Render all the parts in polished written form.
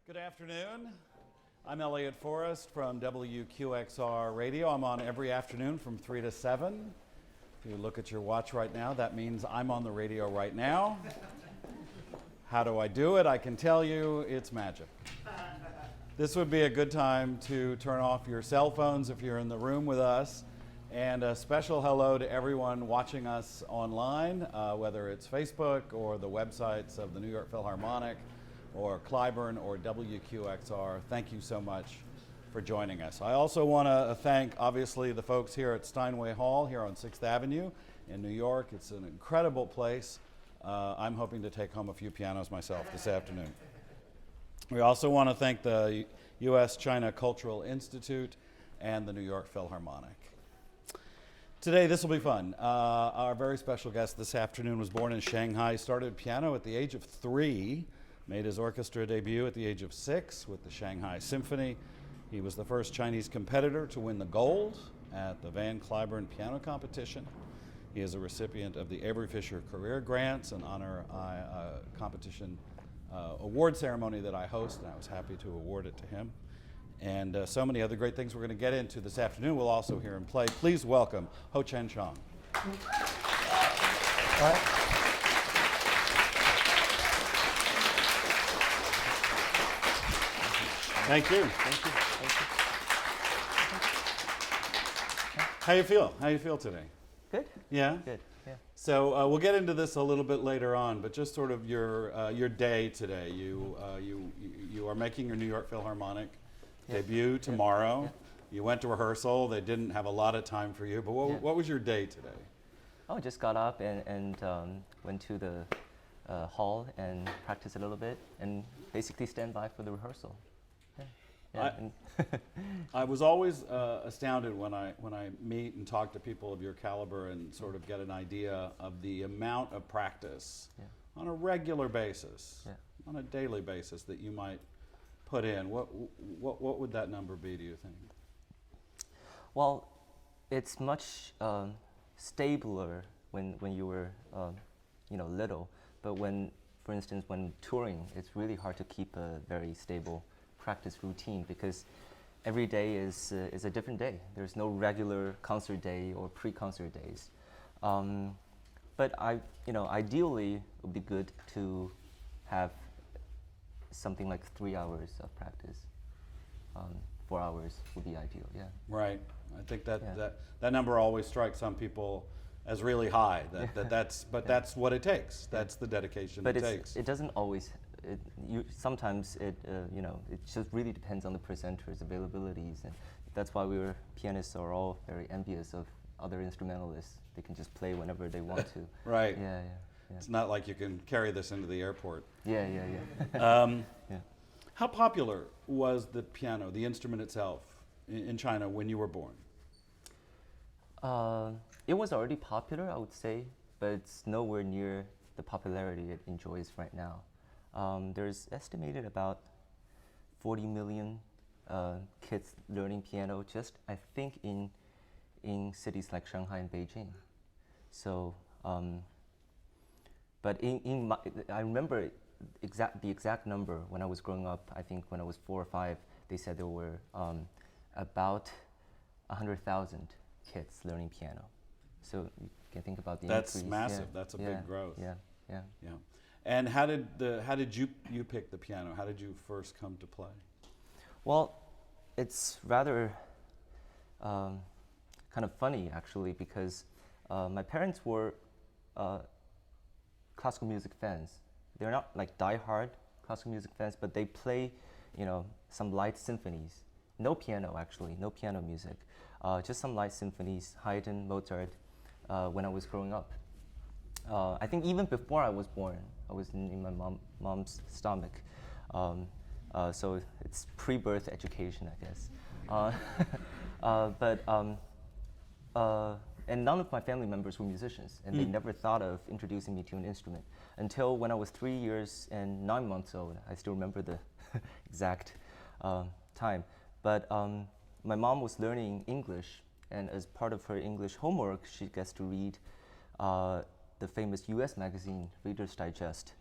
Good afternoon. I'm Elliott Forrest from WQXR Radio. I'm on every afternoon from 3 to 7. If you look at your watch right now, that means I'm on the radio right now. How do I do it? I can tell you it's magic. This would be a good time to turn off your cell phones if you're in the room with us. And a special hello to everyone watching us online, whether it's Facebook or the websites of the New York Philharmonic or Cliburn or WQXR. Thank you so much for joining us. I also want to thank, obviously, the folks here at Steinway Hall here on 6th Avenue in New York. It's an incredible place. I'm hoping to take home a few pianos myself this afternoon. We also want to thank the U.S.-China Cultural Institute and the New York Philharmonic. Today, this will be fun. Our very special guest this afternoon was born in Shanghai, started piano at the age of 3, made his orchestra debut at the age of 6 with the Shanghai Symphony. He was the first Chinese competitor to win the gold at the Van Cliburn Piano Competition. He is a recipient of the Avery Fisher Career Grants, an honor competition award ceremony that I host, and I was happy to award it to him. And so many other great things we're going to get into this afternoon. We'll also hear him play. Please welcome Haochen Zhang. All right. Thank you. Thank you. Thank you. How you feel? How you feel today? Good. Yeah? Good, yeah. So we'll get into this a little bit later on, but just sort of your day today. You are making your New York Philharmonic debut tomorrow. You went to rehearsal. They didn't have a lot of time for you, but what was your day today? Oh, just got up and went to the hall and practiced a little bit and basically stand by for the rehearsal. I was always astounded when I meet and talk to people of your caliber and sort of get an idea of the amount of practice on a regular basis, on a daily basis that you might put in. What would that number be, do you think? Well, it's much stabler when you were little, but for instance, when touring, it's really hard to keep a very stable practice routine because every day is a different day. There's no regular concert day or pre-concert days. But ideally, it would be good to have something like 3 hours of practice. 4 hours would be ideal. Yeah. Right. I think that number always strikes some people as really high. That's what it takes. That's the dedication it takes. It doesn't always. Sometimes it just really depends on the presenter's availabilities, and that's why pianists are all very envious of other instrumentalists. They can just play whenever they want to. Right. Yeah. It's not like you can carry this into the airport. Yeah. How popular was the piano, the instrument itself, in China when you were born? It was already popular, I would say, but it's nowhere near the popularity it enjoys right now. There's estimated about 40 million kids learning piano just, I think, in cities like Shanghai and Beijing. So, but I remember the exact number when I was growing up. I think when I was 4 or 5, they said there were about 100,000 kids learning piano. So you can think about the increase. That's massive. That's a big growth. Yeah. And how did you pick the piano? How did you first come to play? Well, it's rather kind of funny actually because my parents were classical music fans. They're not like die-hard classical music fans, but they play, some light symphonies. No piano actually, no piano music. Just some light symphonies, Haydn, Mozart, when I was growing up. I think even before I was born, I was in my mom's stomach. So it's pre-birth education, I guess. And none of my family members were musicians, and they never thought of introducing me to an instrument until when I was 3 years and 9 months old. I still remember the exact time. But my mom was learning English, and as part of her English homework, she gets to read the famous U.S. magazine, Reader's Digest.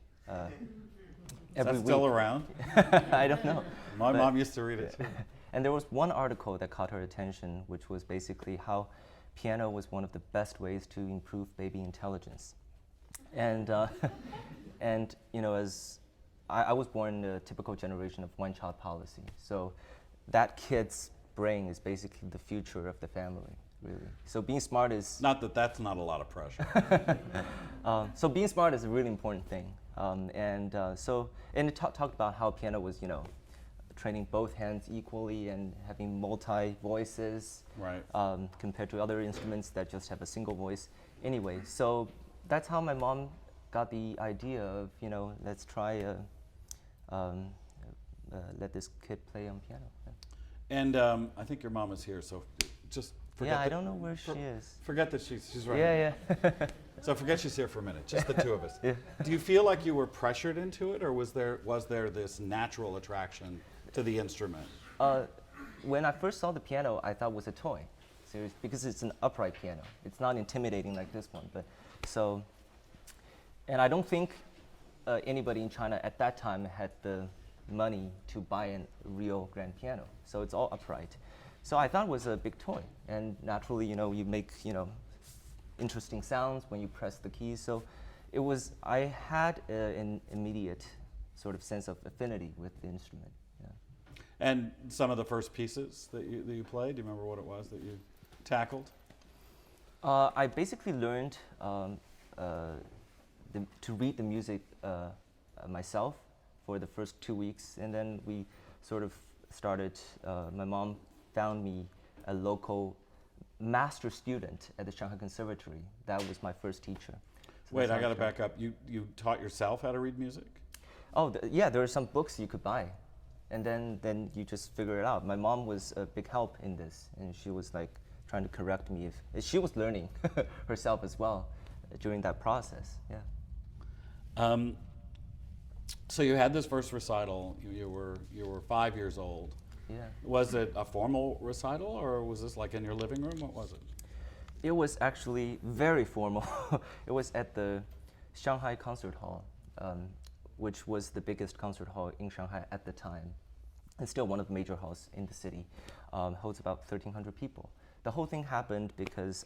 Is every that still week. around? I don't know. My But- mom used to read it too. And there was one article that caught her attention, which was basically how piano was one of the best ways to improve baby intelligence. And, and as I was born in the typical generation of one-child policy, so that kid's brain is basically the future of the family, really. So being smart is... Not that that's not a lot of pressure. So being smart is a really important thing. And it talked about how piano was, training both hands equally and having multi-voices, Right. compared to other instruments that just have a single voice. Anyway, so that's how my mom got the idea of, let's try let this kid play on piano. Yeah. And I think your mom is here, so just forget. Yeah, I that- don't know where she is. Forget that she's right. Yeah, yeah. So forget she's here for a minute. Just the two of us. Yeah. Do you feel like you were pressured into it, or was there this natural attraction to the instrument? When I first saw the piano, I thought it was a toy. Because it's an upright piano. It's not intimidating like this one. And I don't think anybody in China at that time had the money to buy a real grand piano. So it's all upright. So I thought it was a big toy. And naturally, you make, interesting sounds when you press the keys. So I had an immediate sort of sense of affinity with the instrument. Yeah. And some of the first pieces that you played, do you remember what it was that you tackled? I basically learned to read the music myself for the first 2 weeks, and then we sort of started, my mom found me a local master student at the Shanghai Conservatory. That was my first teacher. So Wait, that's how I got to started. back up. You taught yourself how to read music? Oh, yeah, there are some books you could buy, and then you just figure it out. My mom was a big help in this, and she was like trying to correct me if she was learning herself as well during that process. Yeah. So you had this first recital. You were 5 years old. Yeah. Was it a formal recital, or was this like in your living room? What was it? It was actually very formal. It was at the Shanghai Concert Hall, which was the biggest concert hall in Shanghai at the time. It's still one of the major halls in the city. Holds about 1,300 people. The whole thing happened because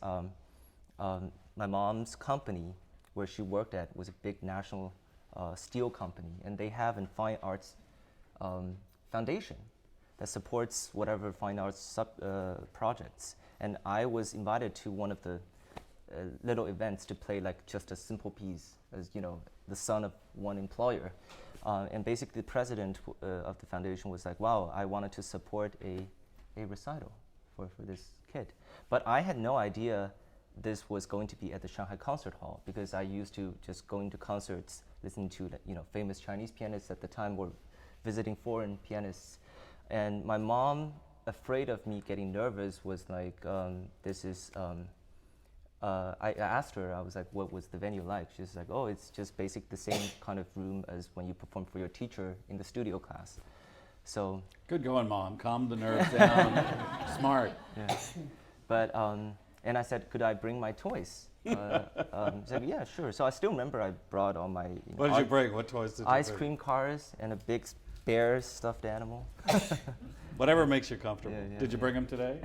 my mom's company, where she worked at, was a big national steel company, and they have a fine arts foundation that supports whatever fine arts projects. And I was invited to one of the little events to play like just a simple piece, as the son of one employer. And basically the president of the foundation was like, wow, I wanted to support a recital for this kid. But I had no idea this was going to be at the Shanghai Concert Hall, because I used to just going to concerts, listening to famous Chinese pianists at the time, were visiting foreign pianists. And my mom, afraid of me getting nervous, was like, I asked her, I was like, what was the venue like? She's like, oh, it's just basic the same kind of room as when you perform for your teacher in the studio class. So. Good going, Mom. Calm the nerves down. Smart. Yeah. But, and I said, could I bring my toys? She said, yeah, sure. So I still remember I brought all my What did you bring? What toys did you ice bring? cream cars and a big bear stuffed animal. Whatever makes you comfortable. Yeah, yeah, Did you yeah. bring them today?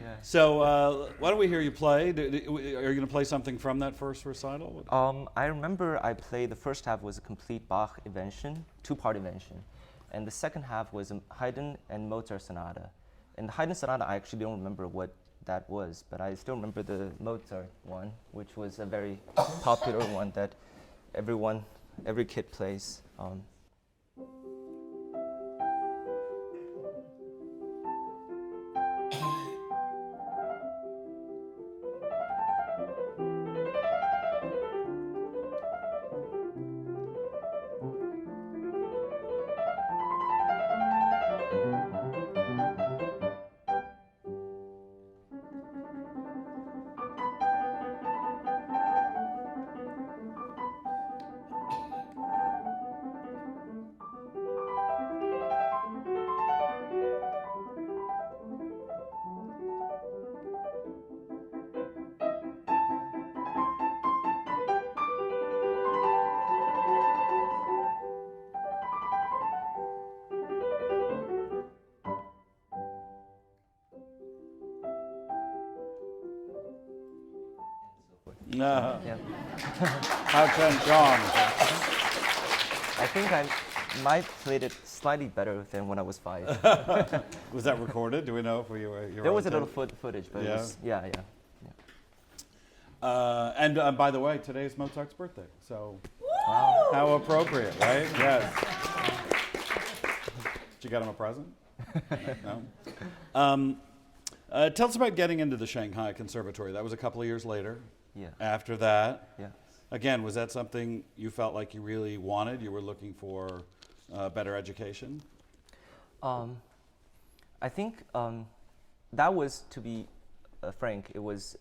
Yeah. So why don't we hear you play? Are you going to play something from that first recital? I remember I played, the first half was a complete Bach invention, two-part invention. And the second half was a Haydn and Mozart sonata. And the Haydn sonata, I actually don't remember what that was, but I still remember the Mozart one, which was a very popular one that every kid plays. No. Yeah. Haochen Zhang. I think I might played it slightly better than when I was 5. Was that recorded? Do we know if you were There was a on little tape? footage, but Yeah? it was, yeah. And by the way, today's Mozart's birthday, so Wow. how appropriate, right? Yes. Did you get him a present? No? Tell us about getting into the Shanghai Conservatory. That was a couple of years later. Yeah. After that, Yeah. again, was that something you felt like you really wanted? You were looking for better education? I think that was, to be frank, it was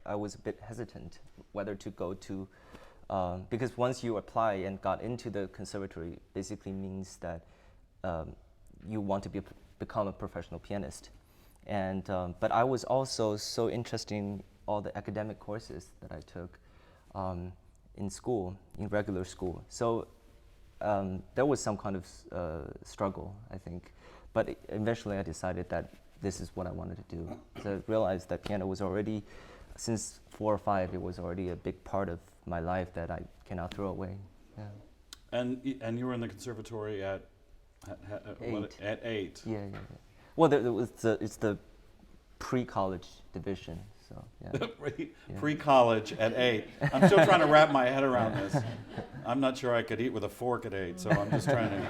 I was a bit hesitant whether to go to because once you apply and got into the conservatory, basically means that you want to become a professional pianist. And but I was also so interested in all the academic courses that I took in school, in regular school. So there was some kind of struggle, I think. But eventually I decided that this is what I wanted to do. So I realized that piano was already, since 4 or 5, it was already a big part of my life that I cannot throw away. Yeah. And you were in the conservatory at 8. At 8. Yeah. Well, it's the pre-college division, so yeah. Pre-college at 8. I'm still trying to wrap my head around this. I'm not sure I could eat with a fork at 8, so I'm just trying to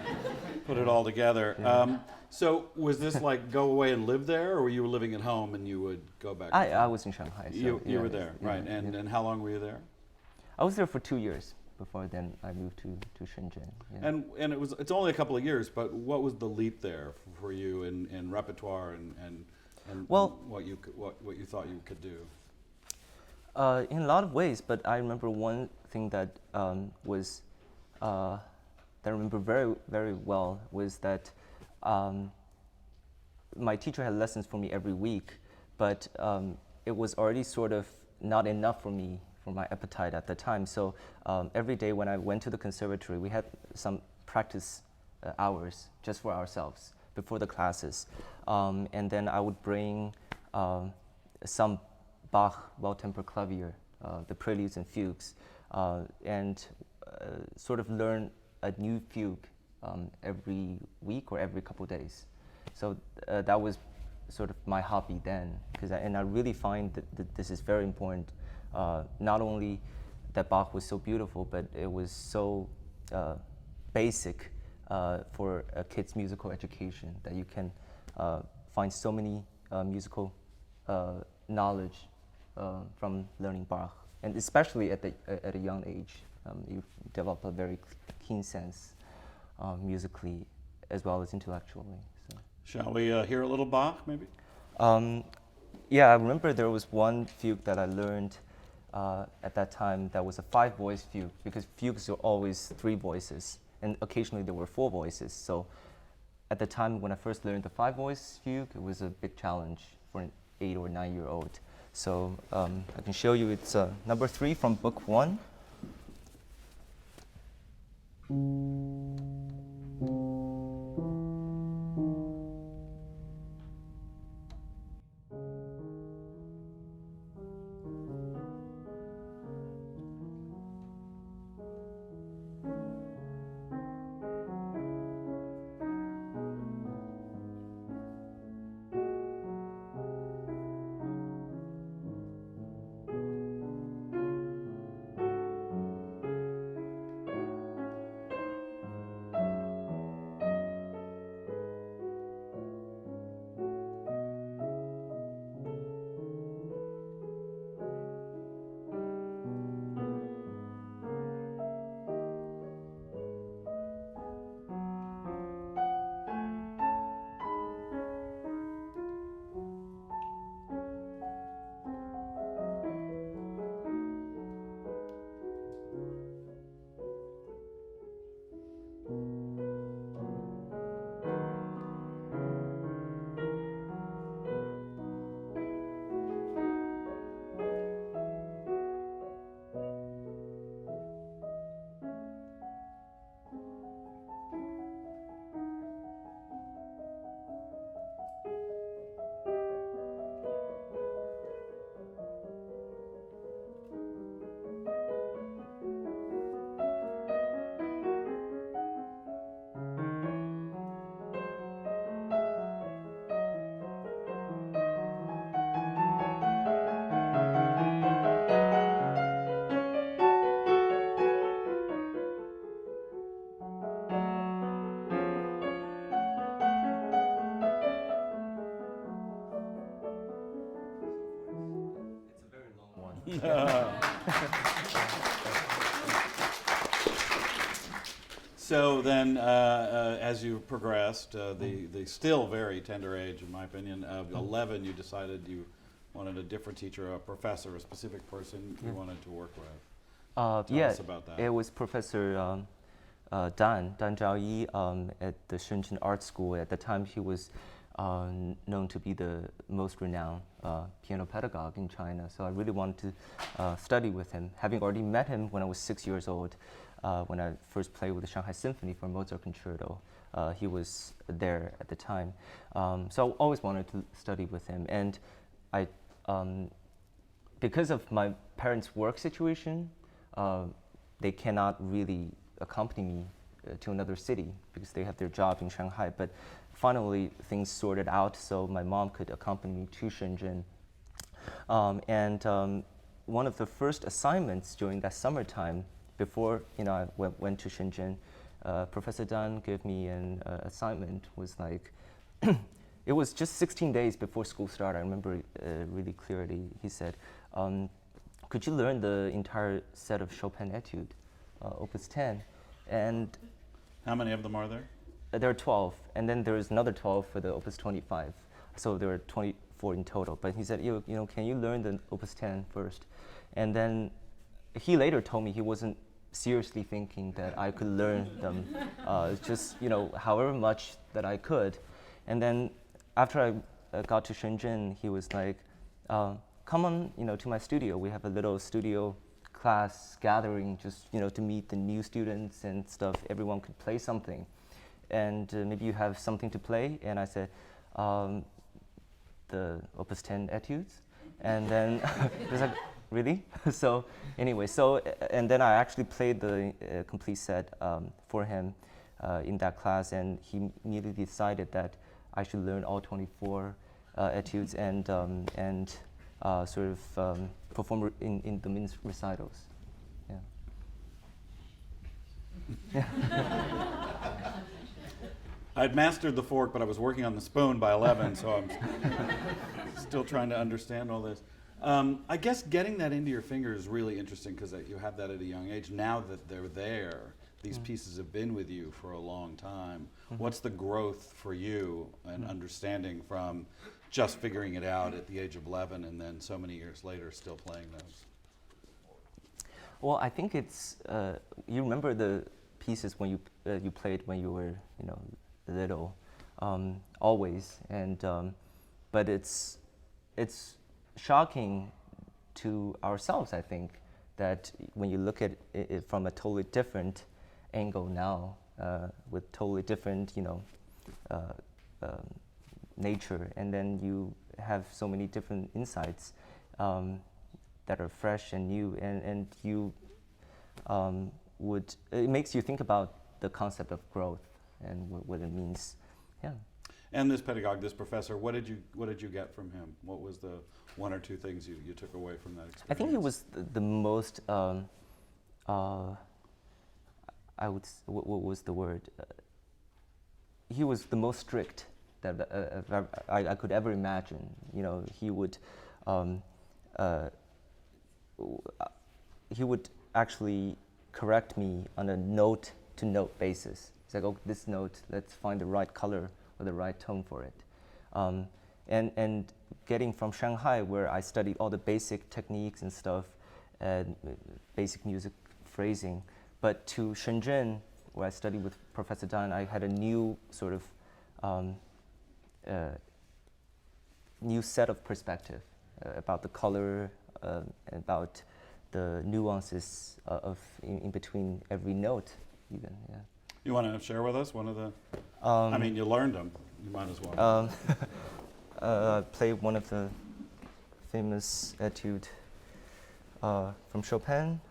put it all together. Yeah. So was this like go away and live there, or were you living at home and you would go back? I was in Shanghai. So You yeah, were there, yeah, right? And how long were you there? I was there for 2 years before then I moved to Shenzhen. Yeah. And it's only a couple of years, but what was the leap there for you in repertoire and Well, what you thought you could do? In a lot of ways, but I remember one thing that was that I remember very, very well was that my teacher had lessons for me every week, but it was already sort of not enough for me, for my appetite at the time. So every day when I went to the conservatory, we had some practice hours just for ourselves before the classes. And then I would bring some Bach well-tempered clavier, the preludes and fugues, and sort of learn a new fugue every week or every couple of days. So that was sort of my hobby then, and I really find that this is very important. Not only that Bach was so beautiful, but it was so basic for a kid's musical education that you can find so many musical knowledge from learning Bach, and especially at a young age, you develop a very keen sense musically as well as intellectually. So. Shall we hear a little Bach, maybe? Yeah, I remember there was one fugue that I learned at that time that was a 5-voice fugue, because fugues are always 3 voices, and occasionally there were 4 voices. So at the time when I first learned the 5-voice fugue, it was a big challenge for an 8 or 9-year-old. So I can show you, it's number 3 from book 1. So then, as you progressed, the still very tender age, in my opinion, of 11, you decided you wanted a different teacher, a professor, a specific person you wanted to work with. Tell us about that. It was Professor Dan Zhaoyi at the Shenzhen Art School. At the time, he was known to be the most renowned piano pedagogue in China. So I really wanted to study with him. Having already met him when I was 6 years old, when I first played with the Shanghai Symphony for Mozart Concerto, he was there at the time. So I always wanted to study with him. And I, because of my parents' work situation, they cannot really accompany me to another city because they have their job in Shanghai. But finally, things sorted out, so my mom could accompany me to Shenzhen. One of the first assignments during that summertime, before I went to Shenzhen, Professor Dan gave me an assignment. Was like, it was just 16 days before school started. I remember it really clearly. He said, "Could you learn the entire set of Chopin Etude, Opus 10?" And how many of them are there? There are 12, and then there is another 12 for the Opus 25. So there are 24 in total. But he said, can you learn the Opus 10 first? And then he later told me he wasn't seriously thinking that I could learn them. Just however much that I could. And then after I got to Shenzhen, he was like, "Come on, to my studio. We have a little studio class gathering, just to meet the new students and stuff. Everyone could play something, and maybe you have something to play." And I said, "The Opus 10 Etudes." And then he was like, "Really?" So anyway, and then I actually played the complete set for him in that class, and he immediately decided that I should learn all 24 etudes and sort of perform in the main recitals. Yeah. I'd mastered the fork, but I was working on the spoon by 11, so I'm still trying to understand all this. I guess getting that into your fingers is really interesting because you have that at a young age. Now that they're there, these pieces have been with you for a long time. What's the growth for you and understanding from just figuring it out at the age of 11 and then so many years later still playing those? Well, I think it's, you remember the pieces when you played when you were, little, always, and but it's shocking to ourselves, I think, that when you look at it from a totally different angle now, with totally different, nature, and then you have so many different insights that are fresh and new, and you it makes you think about the concept of growth and what it means. Yeah. And this pedagogue, this professor, what did you get from him? What was the one or two things you took away from that experience? I think he was the most, what was the word? He was the most strict that I could ever imagine. He would actually correct me on a note-to-note basis. It's like, oh, this note, let's find the right color or the right tone for it. And getting from Shanghai, where I studied all the basic techniques and stuff, and basic music phrasing, but to Shenzhen, where I studied with Professor Dan, I had a new sort of new set of perspective about the color, about the nuances in between every note, even. Yeah. You want to share with us one of the? I mean, you learned them. You might as well. Play one of the famous etude from Chopin.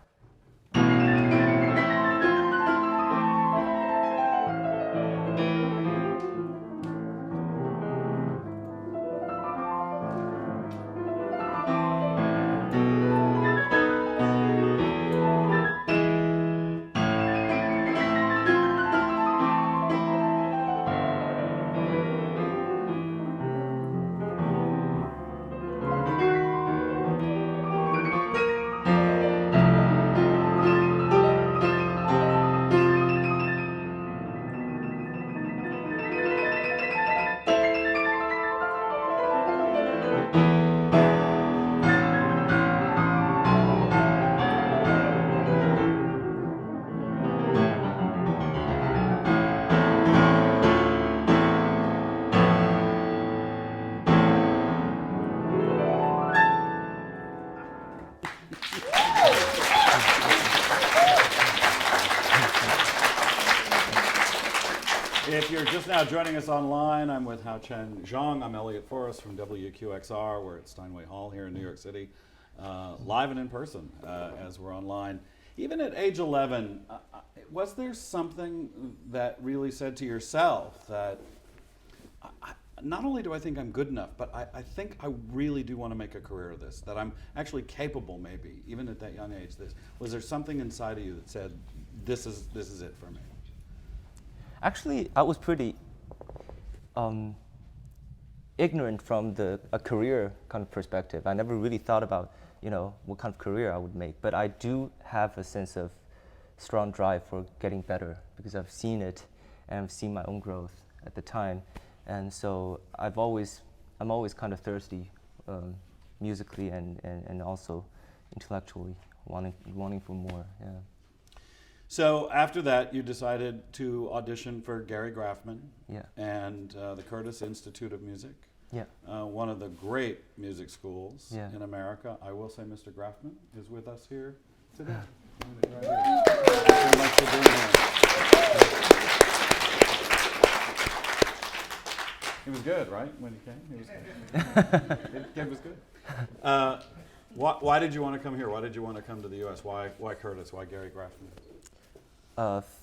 If you're just now joining us online, I'm with Haochen Zhang. I'm Elliott Forrest from WQXR. We're at Steinway Hall here in New York City, live and in person as we're online. Even at age 11, was there something that really said to yourself that not only do I think I'm good enough, but I think I really do want to make a career of this, that I'm actually capable, maybe, even at that young age? Was there something inside of you that said, this is it for me? Actually, I was pretty ignorant from a career kind of perspective. I never really thought about, what kind of career I would make. But I do have a sense of strong drive for getting better because I've seen it and I've seen my own growth at the time. And so I'm always kind of thirsty musically and also intellectually, wanting for more. Yeah. So after that, you decided to audition for Gary Graffman and the Curtis Institute of Music, one of the great music schools in America. I will say Mr. Graffman is with us here today. Right here. Thank you so much for being here. He was good, right, when he came? He was good. It was good. Why did you want to come here? Why did you want to come to the U.S.? Why Curtis? Why Gary Graffman?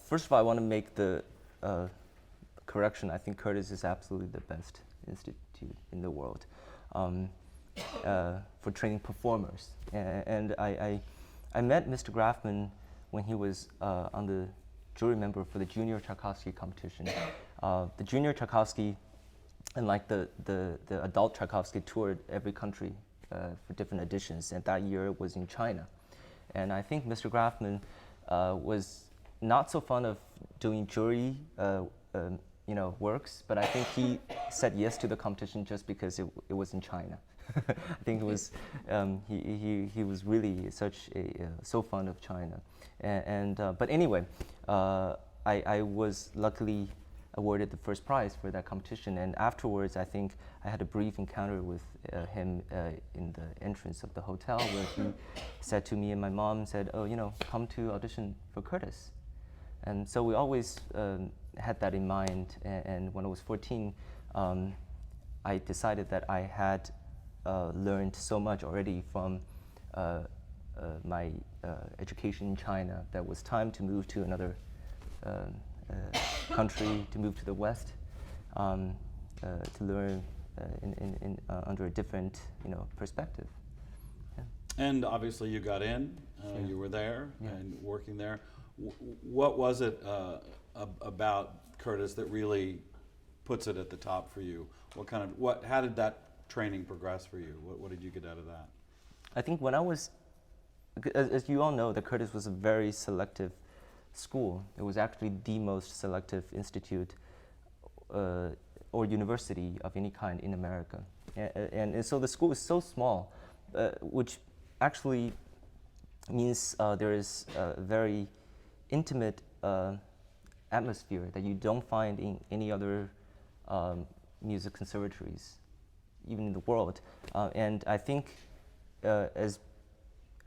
First of all, I want to make the correction. I think Curtis is absolutely the best institute in the world for training performers. And I met Mr. Graffman when he was on the jury member for the Junior Tchaikovsky competition. The Junior Tchaikovsky and like the adult Tchaikovsky toured every country for different editions, and that year it was in China. And I think Mr. Graffman was not so fond of doing jury works, but I think he said yes to the competition just because it was in China. I think it was he was really so fond of China, but anyway, I was luckily awarded the first prize for that competition, and afterwards I think I had a brief encounter with him in the entrance of the hotel where he said to me and my mom, said, come to audition for Curtis. And so we always had that in mind, and when I was 14, I decided that I had learned so much already from my education in China that it was time to move to another country, to move to the West, to learn under a different perspective. Yeah. And obviously you got in, you were there and working there. What was it about Curtis that really puts it at the top for you? How did that training progress for you? What did you get out of that? I think when I was, as you all know, that Curtis was a very selective school. It was actually the most selective institute or university of any kind in America. And so the school is so small, which actually means there is a very intimate atmosphere that you don't find in any other music conservatories, even in the world. And I think as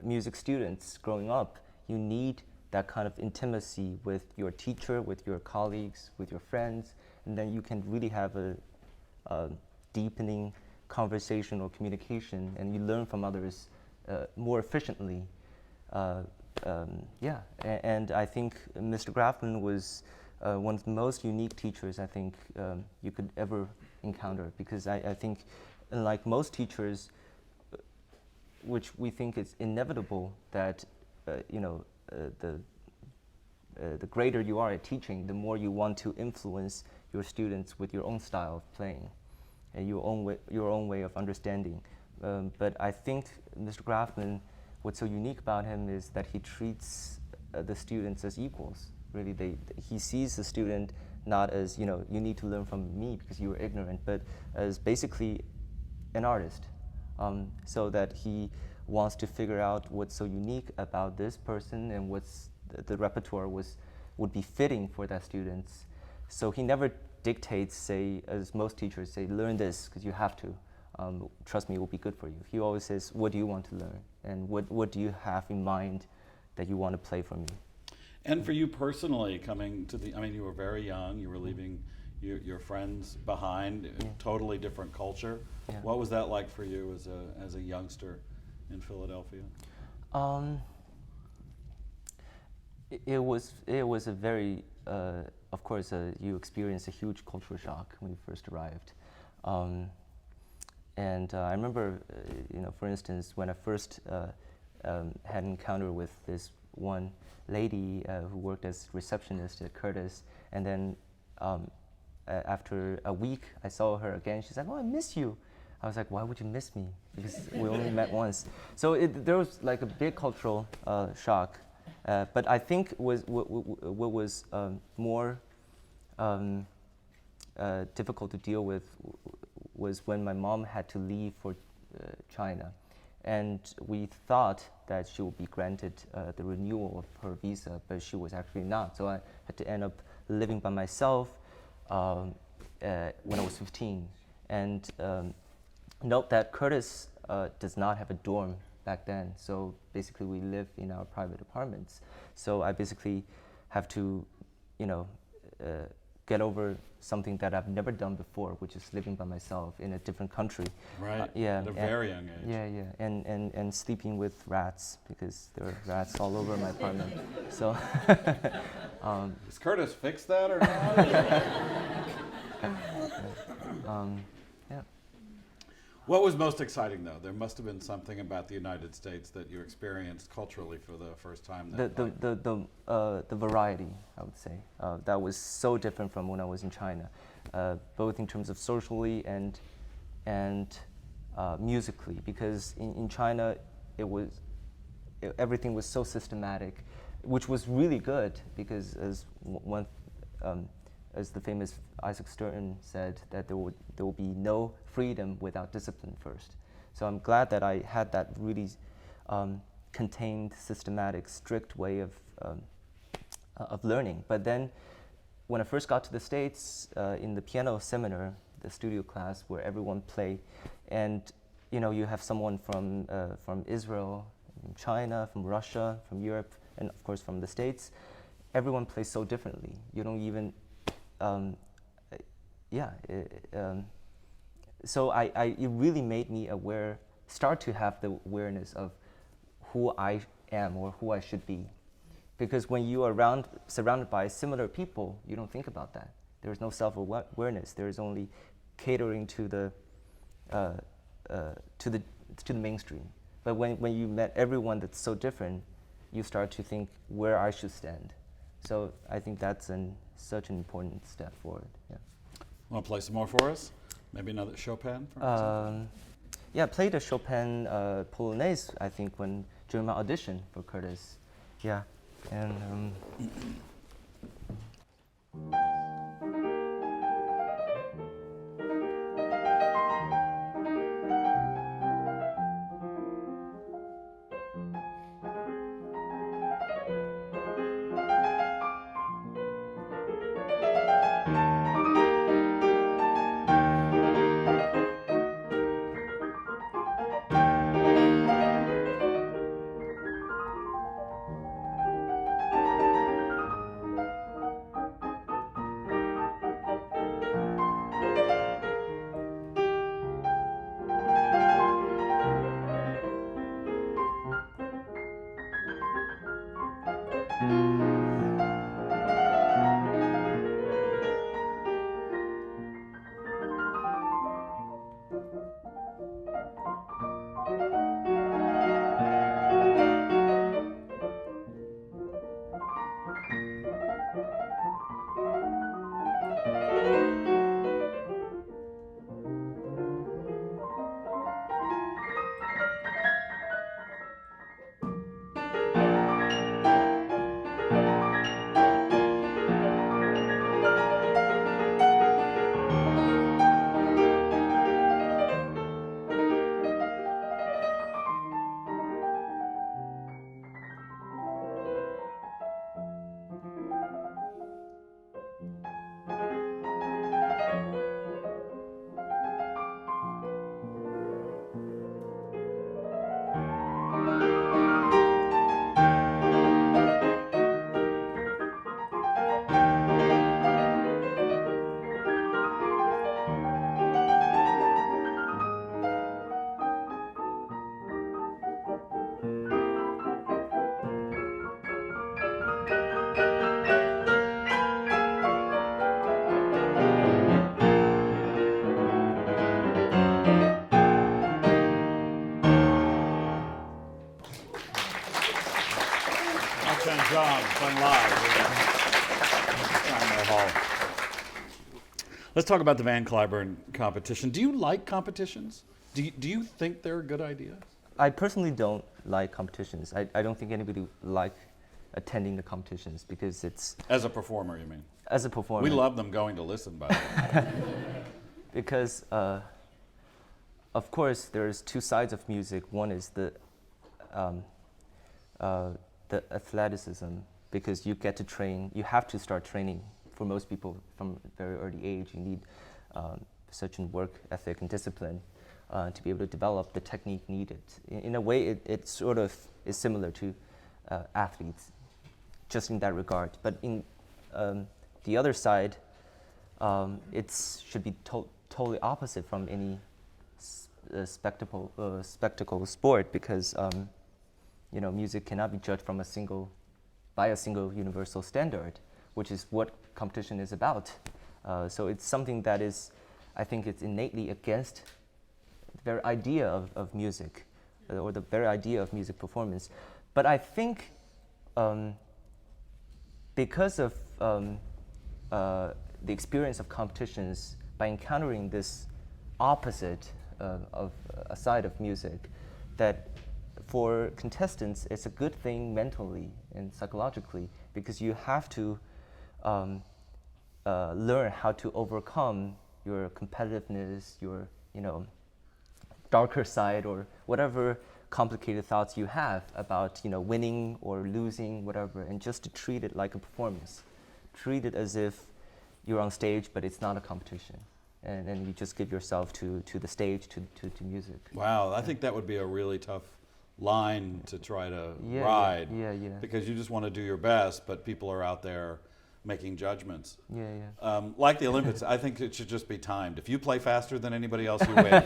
music students growing up, you need that kind of intimacy with your teacher, with your colleagues, with your friends, and then you can really have a deepening conversation or communication, and you learn from others more efficiently. And I think Mr. Graffman was one of the most unique teachers I think you could ever encounter, because I think, unlike most teachers, which we think it's inevitable that the greater you are at teaching, the more you want to influence your students with your own style of playing and your own way of understanding. But I think Mr. Graffman, what's so unique about him is that he treats the students as equals. Really, he sees the student not as, you need to learn from me because you are ignorant, but as basically an artist. So that he wants to figure out what's so unique about this person and what's the repertoire would be fitting for that students. So he never dictates, say, as most teachers say, learn this because you have to. Trust me, it will be good for you. He always says, what do you want to learn? And what do you have in mind that you want to play for me? And for you personally, coming to I mean, you were very young, you were leaving your friends behind, totally different culture. Yeah. What was that like for you as a youngster in Philadelphia? It was a very, of course, you experience a huge cultural shock when you first arrived. And I remember, for instance, when I first had an encounter with this one lady who worked as receptionist at Curtis, and then after a week I saw her again. She's like, "Oh, I miss you." I was like, "Why would you miss me?" Because we only met once. So there was like a big cultural shock. But I think what was more difficult to deal with was when my mom had to leave for China. And we thought that she would be granted the renewal of her visa, but she was actually not. So I had to end up living by myself when I was 15. And note that Curtis does not have a dorm back then. So basically we live in our private apartments. So I basically have to, get over something that I've never done before, which is living by myself in a different country. Right. Yeah. At a very young age. Yeah. And sleeping with rats, because there are rats all over my apartment. So. Does Curtis fix that or not? Yeah. What was most exciting, though? There must have been something about the United States that you experienced culturally for the first time. The variety, I would say, that was so different from when I was in China, both in terms of socially and musically. Because in China, everything was so systematic, which was really good. Because as the famous Isaac Stern said, that there will be no freedom without discipline first. So I'm glad that I had that really contained, systematic, strict way of learning. But then, when I first got to the States, in the piano seminar, the studio class where everyone play, and you have someone from Israel, from China, from Russia, from Europe, and of course from the States. Everyone plays so differently. You don't even so it really made me start to have the awareness of who I am or who I should be. Because when you are surrounded by similar people, you don't think about that. There's no self-awareness. There's only catering to the mainstream. But when you met everyone that's so different, you start to think where I should stand. So I think that's such an important step forward. Yeah. Want to play some more for us? Maybe another Chopin? Yeah, I played a Chopin Polonaise, I think, during my audition for Curtis. Yeah, and. Let's talk about the Van Cliburn competition. Do you like competitions? Do you think they're a good idea? I personally don't like competitions. I don't think anybody would like attending the competitions because it's... As a performer, you mean? As a performer. We love them going to listen, by the way. Because, of course, there's two sides of music. One is the athleticism, because you get to train, you have to start training. For most people from a very early age, you need such a work ethic and discipline to be able to develop the technique needed. In a way, it sort of is similar to athletes, just in that regard. But in the other side, it should be totally opposite from any spectacle sport, because music cannot be judged from by a single universal standard, which is what competition is about. So it's something that is, I think it's innately against the very idea of music, or the very idea of music performance. But I think because of the experience of competitions, by encountering this opposite of a side of music, that for contestants it's a good thing mentally and psychologically, because you have to learn how to overcome your competitiveness, your darker side, or whatever complicated thoughts you have about winning or losing, whatever, and just to treat it like a performance. Treat it as if you're on stage, but it's not a competition. And you just give yourself to the stage, to music. Wow, I think that would be a really tough line to try to ride. Yeah. Because you just want to do your best, but people are out there making judgments. Yeah. Like the Olympics, I think it should just be timed. If you play faster than anybody else, you win.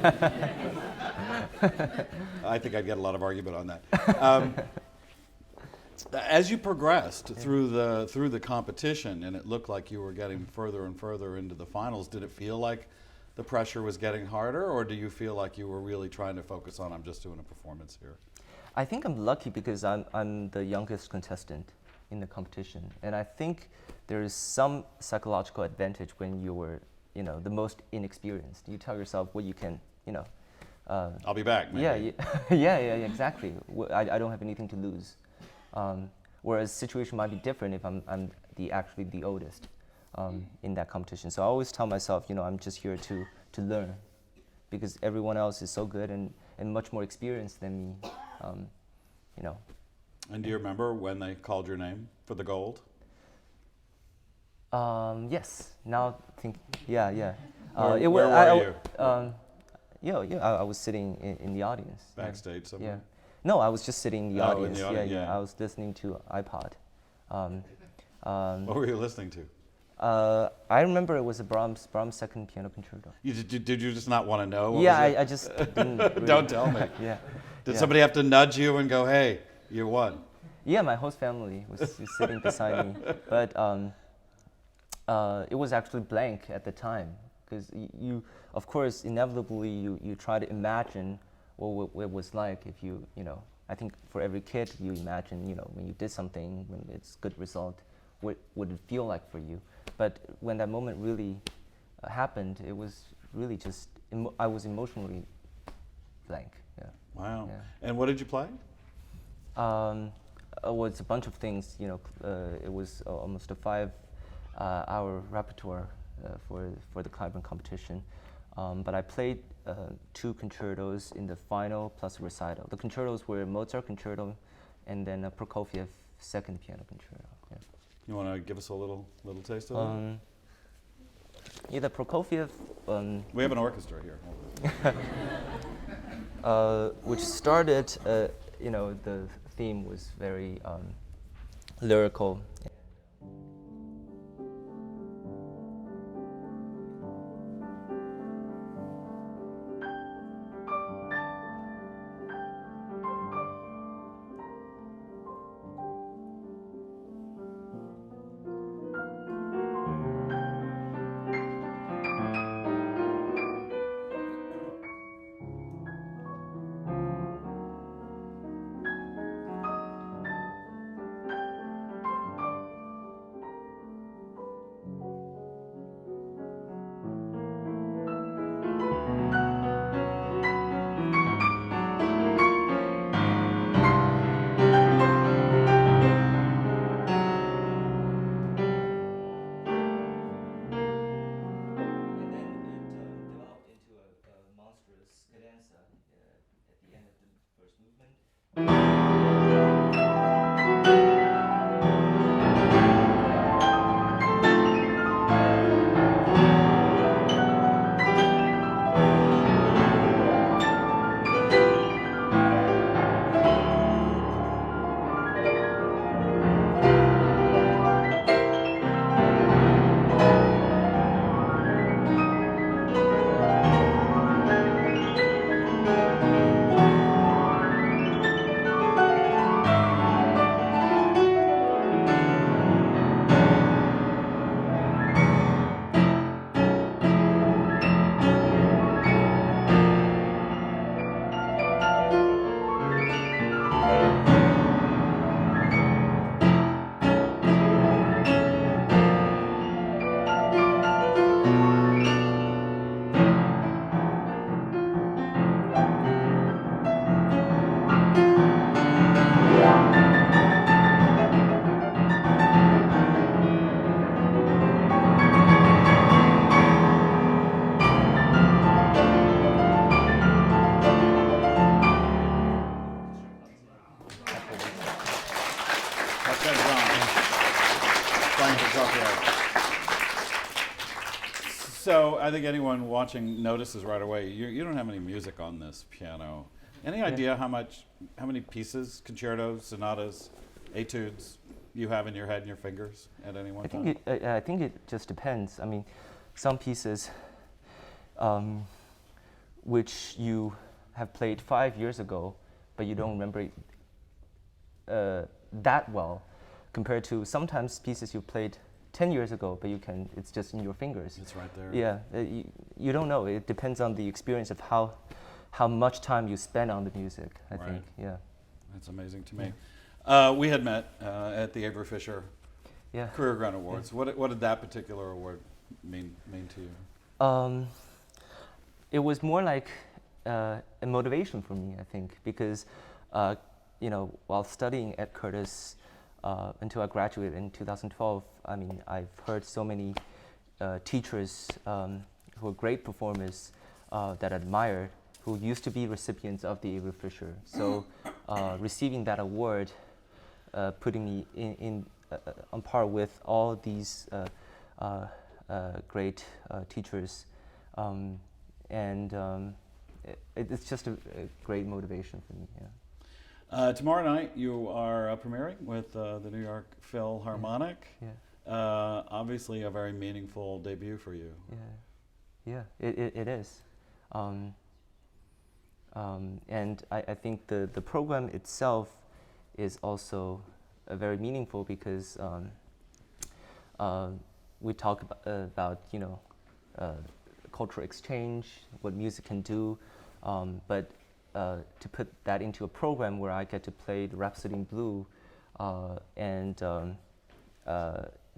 I think I'd get a lot of argument on that. As you progressed through the competition, and it looked like you were getting further and further into the finals, did it feel like the pressure was getting harder, or do you feel like you were really trying to focus on, I'm just doing a performance here? I think I'm lucky because I'm the youngest contestant in the competition, and I think there is some psychological advantage when you were the most inexperienced. You tell yourself what you can I'll be back, maybe. Yeah, exactly. I don't have anything to lose. Whereas situation might be different if I'm actually the oldest in that competition. So I always tell myself, I'm just here to learn, because everyone else is so good and much more experienced than me. And do you remember when they called your name for the gold? Yes. Now think. Yeah. Where were you? I was sitting in the audience. Backstage somewhere? Yeah. No, I was just sitting in the audience. In the audience, yeah. I was listening to iPod. What were you listening to? I remember it was a Brahms Second Piano Concerto. Did you just not want to know? What I just didn't. Really. Don't tell me. Yeah. Did somebody have to nudge you and go, "Hey, you won"? Yeah, my host family was sitting beside me, but it was actually blank at the time, because you, of course, inevitably you try to imagine what it was like if you I think for every kid you imagine when you did something, when it's good result, what would it feel like for you? But when that moment really happened, it was really just I was emotionally blank. Yeah. Wow. Yeah. And what did you play? Well, it's a bunch of things. It was almost a 5-hour repertoire for the Cliburn competition. But I played 2 concertos in the final plus a recital. The concertos were Mozart concerto and then a Prokofiev second piano concerto. Yeah. You want to give us a little taste of it? Yeah, the Prokofiev. We have an orchestra here. Which started, the theme was very lyrical. So I think anyone watching notices right away, you don't have any music on this piano. Any idea how many pieces, concertos, sonatas, etudes you have in your head and your fingers at any one time? I think it just depends. I mean, some pieces which you have played 5 years ago, but you don't remember it that well, compared to sometimes pieces you played 10 years ago, but it's just in your fingers. It's right there. Yeah, you don't know. It depends on the experience of how much time you spend on the music, I think, yeah. That's amazing to me. Yeah. We had met at the Avery Fisher Career Ground Awards. Yeah. What did that particular award mean to you? It was more like a motivation for me, I think, because while studying at Curtis until I graduated in 2012, I mean, I've heard so many teachers who are great performers that I admired, who used to be recipients of the Avery Fisher. So receiving that award, putting me in on par with all these great teachers, it's just a great motivation for me. Yeah. Tomorrow night you are premiering with the New York Philharmonic. Yeah. Obviously a very meaningful debut for you. Yeah, it is. And I think the program itself is also very meaningful because we talk about cultural exchange, what music can do, but to put that into a program where I get to play the Rhapsody in Blue and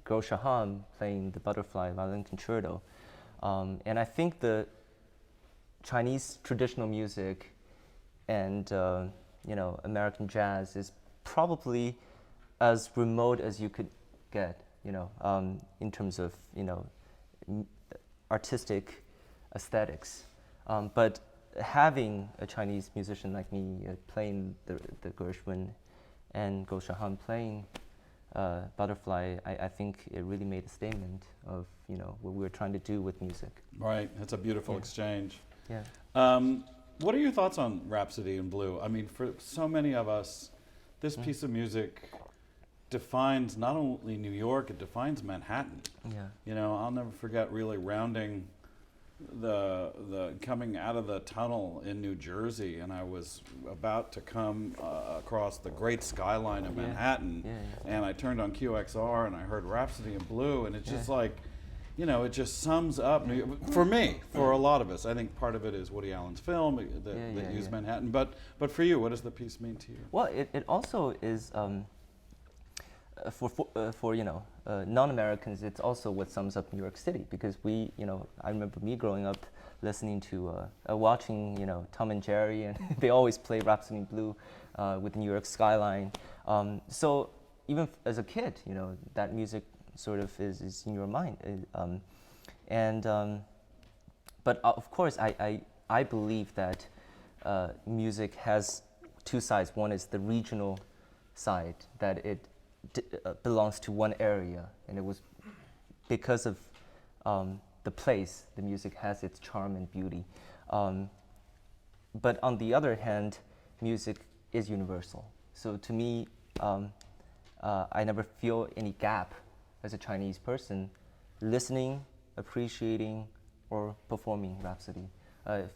Gro Shahan playing the Butterfly Violin Concerto. And I think the Chinese traditional music and American jazz is probably as remote as you could get, in terms of artistic aesthetics. But having a Chinese musician like me playing the Gershwin and Gro Shahan playing Butterfly, I think it really made a statement of what we were trying to do with music. Right, it's a beautiful exchange. Yeah. What are your thoughts on Rhapsody in Blue? I mean, for so many of us, this piece of music defines not only New York, it defines Manhattan. Yeah. I'll never forget really rounding the coming out of the tunnel in New Jersey, and I was about to come across the great skyline of Manhattan, and I turned on QXR and I heard Rhapsody in Blue, and it's just like, it just sums up New York. For me, for a lot of us. I think part of it is Woody Allen's film that used Manhattan, but for you, what does the piece mean to you? Well, it also is for non-Americans, it's also what sums up New York City, because I remember me growing up listening to, watching, Tom and Jerry, and they always play Rhapsody in Blue with the New York skyline. So even as a kid, that music sort of is in your mind. But of course, I believe that music has two sides. One is the regional side, that it belongs to one area, and it was because of the place the music has its charm and beauty. But on the other hand, music is universal. So to me, I never feel any gap as a Chinese person listening, appreciating, or performing Rhapsody. The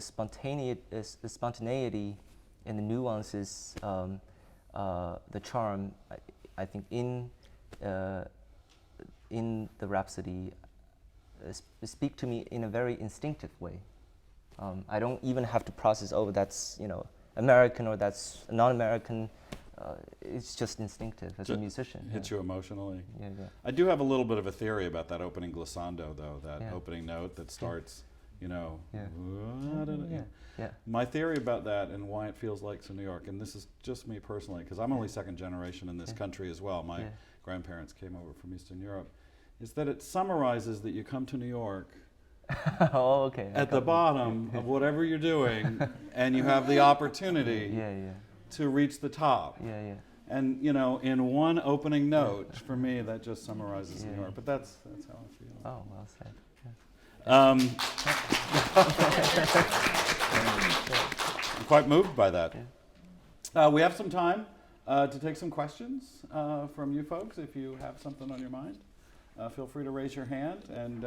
spontaneity and the nuances, the charm, I think in the Rhapsody speak to me in a very instinctive way. I don't even have to process, that's American or that's non-American. It's just instinctive as a musician. Hits you emotionally. Yeah. I do have a little bit of a theory about that opening glissando, though, that opening note that starts, My theory about that and why it feels like so New York, and this is just me personally, because I'm only second generation in this country as well. My grandparents came over from Eastern Europe, is that it summarizes that you come to New York at the bottom of whatever you're doing, and you have the opportunity to reach the top. And you know, in one opening note, for me, that just summarizes New York. But that's how I feel. Oh, well said. I'm quite moved by that. We have some time to take some questions from you folks. If you have something on your mind, feel free to raise your hand and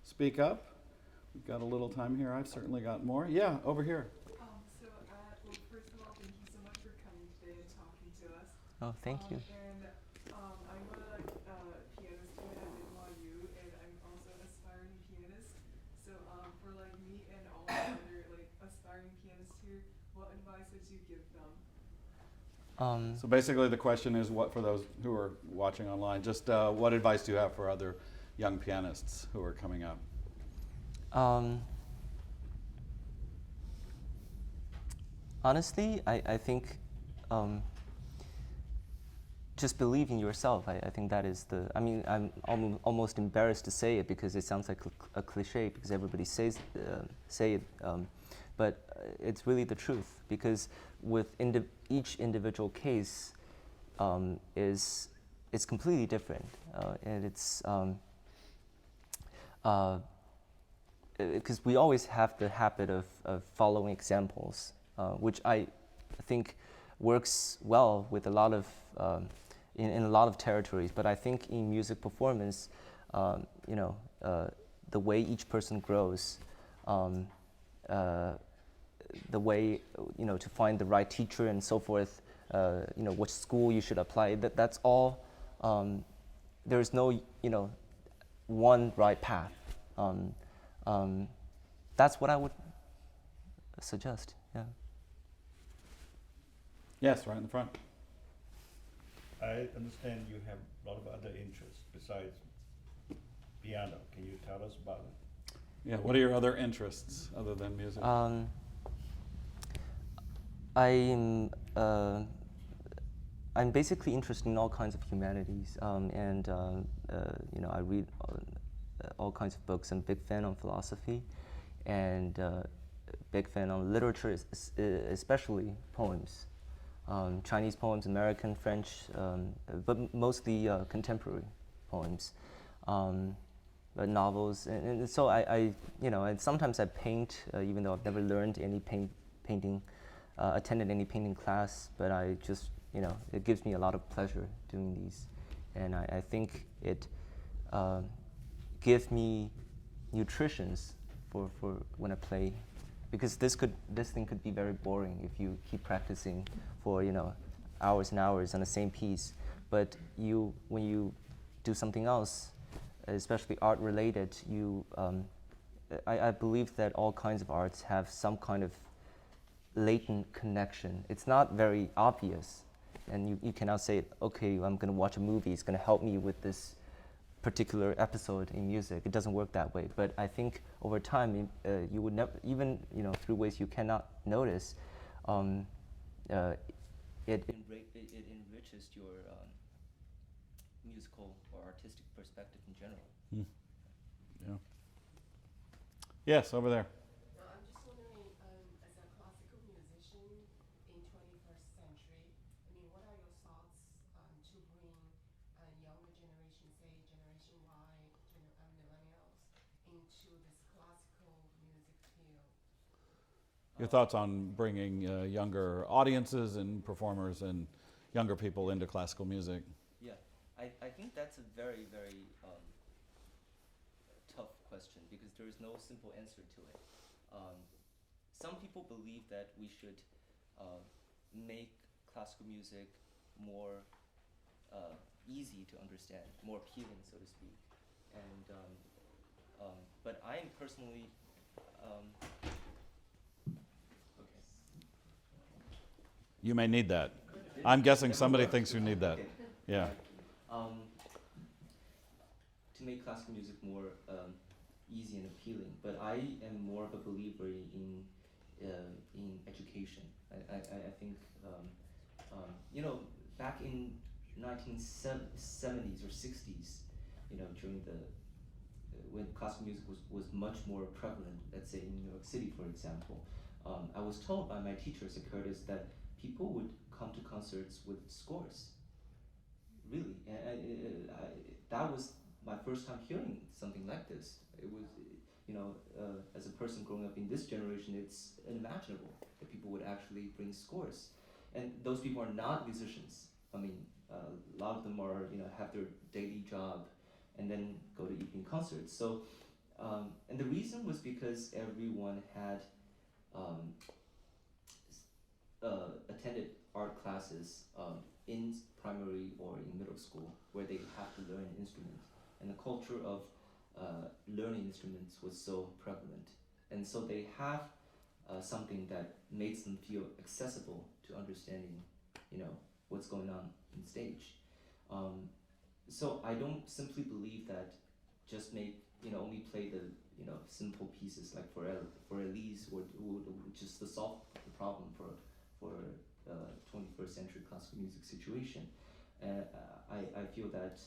speak up. We've got a little time here. I've certainly got more. Yeah, over here. Well, first of all, thank you so much for coming today and talking to us. Oh, thank you. And I'm a pianist student at NYU, and I'm also an aspiring pianist. So for like me and all the other like aspiring pianists here, what advice would you give them? So basically the question is, what, for those who are watching online, just what advice do you have for other young pianists who are coming up? Honestly, I think just believe in yourself. I think that is the, I mean, I'm almost embarrassed to say it because it sounds like a cliche because everybody say it, but it's really the truth, because with each individual case is completely different, and it's because we always have the habit of following examples, which I think works well with a lot of in a lot of territories. But I think in music performance, the way each person grows, the way to find the right teacher and so forth, which school you should apply. That's all. There's no one right path. That's what I would suggest. Yeah. Yes, right in the front. I understand you have a lot of other interests besides piano. Can you tell us about it? Yeah, what are your other interests other than music? I'm basically interested in all kinds of humanities, and I read all kinds of books. I'm a big fan of philosophy, and big fan of literature, especially poems. Chinese poems, American, French, but mostly contemporary poems, but novels, and so and sometimes I paint, even though I've never learned any painting, attended any painting class, but I just, it gives me a lot of pleasure doing these, and I think it gives me nutritions for when I play. Because this thing could be very boring if you keep practicing for hours and hours on the same piece. But when you do something else, especially art related, I believe that all kinds of arts have some kind of latent connection. It's not very obvious, and you cannot say, okay, I'm going to watch a movie. It's going to help me with this particular episode in music. It doesn't work that way. But I think over time, you would never, even through ways you cannot notice, it enriches your musical or artistic perspective in general. Yeah. Yes, over there. No, I'm just wondering, as a classical musician in 21st century, I mean, what are your thoughts to bring younger generation, say Generation Y, millennials, into this classical music field? Your thoughts on bringing younger audiences and performers and younger people into classical music? Yeah, I think that's a very, very tough question because there is no simple answer to it. Some people believe that we should make classical music more easy to understand, more appealing, so to speak. And but I am personally okay. You may need that. I'm guessing somebody thinks you need that. Okay. Yeah. To make classical music more easy and appealing, but I am more of a believer in education. I think back in 1970s or 60s, during the when classical music was much more prevalent, let's say in New York City, for example, I was told by my teacher, Securtis, that people would come to concerts with scores. Really, and that was my first time hearing something like this. It was, as a person growing up in this generation, it's unimaginable that people would actually bring scores. And those people are not musicians. I mean, a lot of them are, have their daily job and then go to evening concerts. So, and the reason was because everyone had attended art classes in primary or in middle school where they have to learn an instrument. And the culture of learning instruments was so prevalent. And so they have something that makes them feel accessible to understanding, what's going on in stage. So I don't simply believe that just only play the, simple pieces like for Elise would just to solve the problem for 21st century classical music situation. I feel that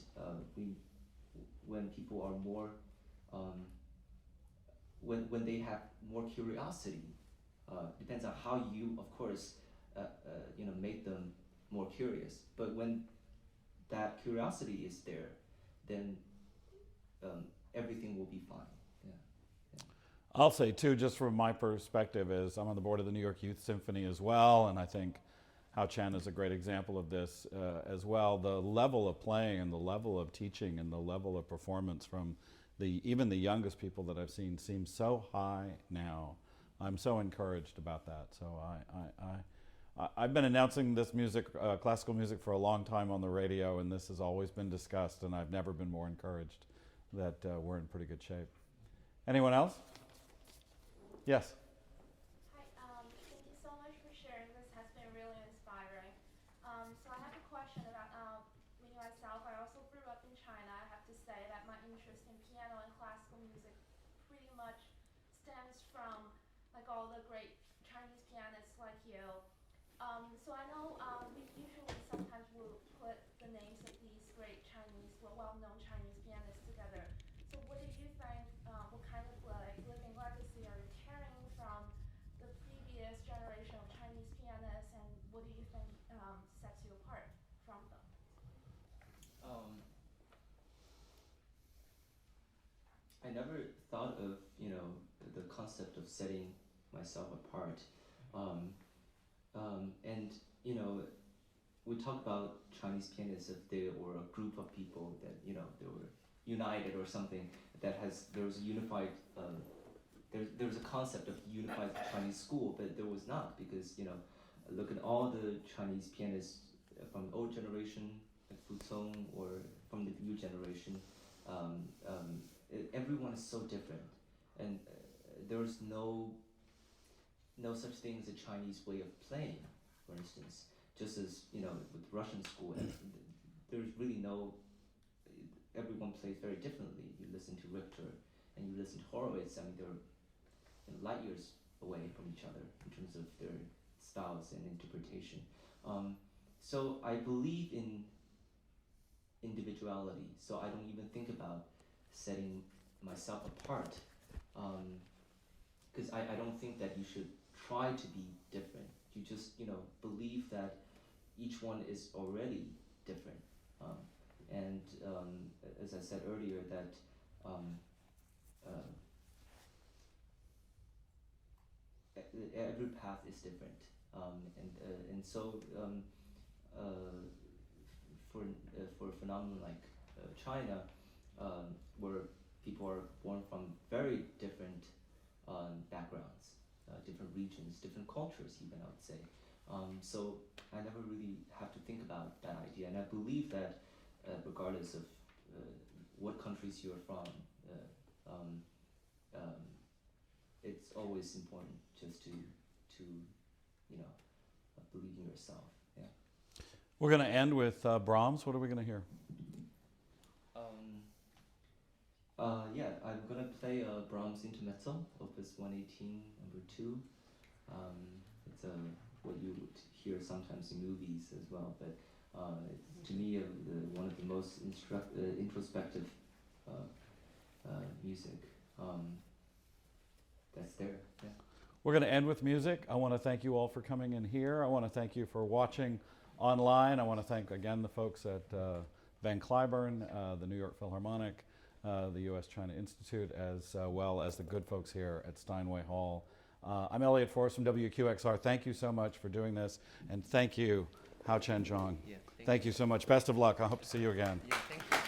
when people are more, when they have more curiosity, depends on how you, of course, make them more curious. But when that curiosity is there, then everything will be fine. I'll say too, just from my perspective, is I'm on the board of the New York Youth Symphony as well, and I think Haochen is a great example of this as well. The level of playing and the level of teaching and the level of performance from even the youngest people that I've seen seems so high now. I'm so encouraged about that. So I've been announcing this music, classical music, for a long time on the radio, and this has always been discussed, and I've never been more encouraged that we're in pretty good shape. Anyone else? Yes. Hi, thank you so much for sharing. This has been really inspiring. So I have a question about me myself. I also grew up in China. I have to say that my interest in piano and classical music pretty much stems from like all the great Chinese pianists like you. So I know we usually sometimes will put the names of these great Chinese, well-known Chinese pianists together. So what do you think, what kind of like living legacy are you carrying from the previous generation of Chinese pianists, and what do you think sets you apart from them? I never thought of, the concept of setting myself apart. And, we talk about Chinese pianists if they were a group of people that, they were united or something, there was a unified, there was a concept of unified Chinese school, but there was not, because, look at all the Chinese pianists from the old generation, like Fu Cong, or from the new generation. Everyone is so different, and there's no such thing as a Chinese way of playing, for instance. Just as, with Russian school, there's really everyone plays very differently. You listen to Richter and you listen to Horowitz, I mean, they're light years away from each other in terms of their styles and interpretation. So I believe in individuality, so I don't even think about setting myself apart, because I don't think that you should try to be different. You just, believe that each one is already different. And as I said earlier, that every path is different. And so for a phenomenon like China, where people are born from very different backgrounds, different regions, different cultures even, I would say. So I never really have to think about that idea, and I believe that regardless of what countries you're from, it's always important just to believe in yourself. Yeah. We're going to end with Brahms. What are we going to hear? Yeah, I'm gonna play Brahms Intermezzo, Opus 118, number 2. It's what you would hear sometimes in movies as well, but it's to me one of the most introspective music that's there. Yeah. We're going to end with music. I want to thank you all for coming in here. I want to thank you for watching online. I want to thank again the folks at Van Cliburn, the New York Philharmonic, the U.S. China Institute, as well as the good folks here at Steinway Hall. I'm Elliott Forrest from WQXR. Thank you so much for doing this, and thank you, Haochen Zhang. Yeah, Thank you so much. Best of luck. I hope to see you again. Yeah, thank you.